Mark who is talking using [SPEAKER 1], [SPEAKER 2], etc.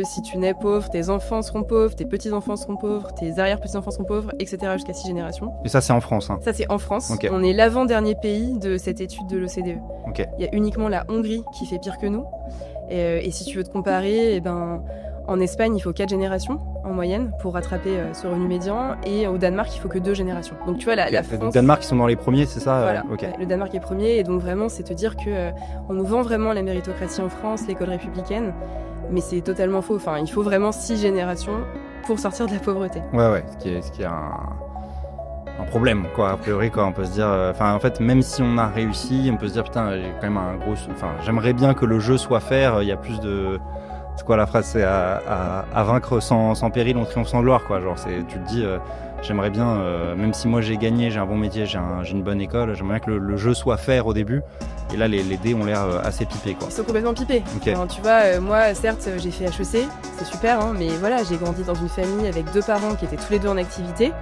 [SPEAKER 1] Si tu nais pauvre, tes enfants seront pauvres, tes petits-enfants seront pauvres, tes arrière-petits-enfants seront pauvres, etc. jusqu'à 6 générations.
[SPEAKER 2] Et ça, c'est en France, hein.
[SPEAKER 1] Ça, c'est en France.
[SPEAKER 2] Ok.
[SPEAKER 1] On est l'avant-dernier pays de cette étude de l'OCDE.
[SPEAKER 2] Ok.
[SPEAKER 1] Il y a uniquement la Hongrie qui fait pire que nous. Et si tu veux te comparer, eh ben, en Espagne, il faut 4 générations en moyenne pour rattraper ce revenu médian. Et au Danemark, il faut que 2 générations. Donc tu vois, la
[SPEAKER 2] Donc,
[SPEAKER 1] France...
[SPEAKER 2] Danemark, ils sont dans les premiers, c'est ça?
[SPEAKER 1] Voilà,
[SPEAKER 2] Ok.
[SPEAKER 1] ouais, le Danemark est premier. Et donc vraiment, c'est te dire que on nous vend vraiment la méritocratie en France, l'école républicaine. Mais c'est totalement faux. Enfin, il faut vraiment 6 générations pour sortir de la pauvreté.
[SPEAKER 2] Ouais, ce qui est un problème, quoi, a priori, quoi. On peut se dire, enfin, en fait, même si on a réussi, on peut se dire, putain, j'ai quand même un gros, enfin, j'aimerais bien que le jeu soit fair, il y a plus de, c'est quoi la phrase, c'est à vaincre sans péril, on triomphe sans gloire, quoi. Genre, tu te dis, j'aimerais bien, même si moi j'ai gagné, j'ai un bon métier, j'ai une bonne école, j'aimerais bien que le jeu soit fair au début. Et là, les dés ont l'air assez pipés, quoi.
[SPEAKER 1] Ils sont complètement pipés.
[SPEAKER 2] Okay.
[SPEAKER 1] Enfin, tu vois, moi, certes, j'ai fait HEC, c'est super, hein, mais voilà, j'ai grandi dans une famille avec 2 parents qui étaient tous les 2 en activité.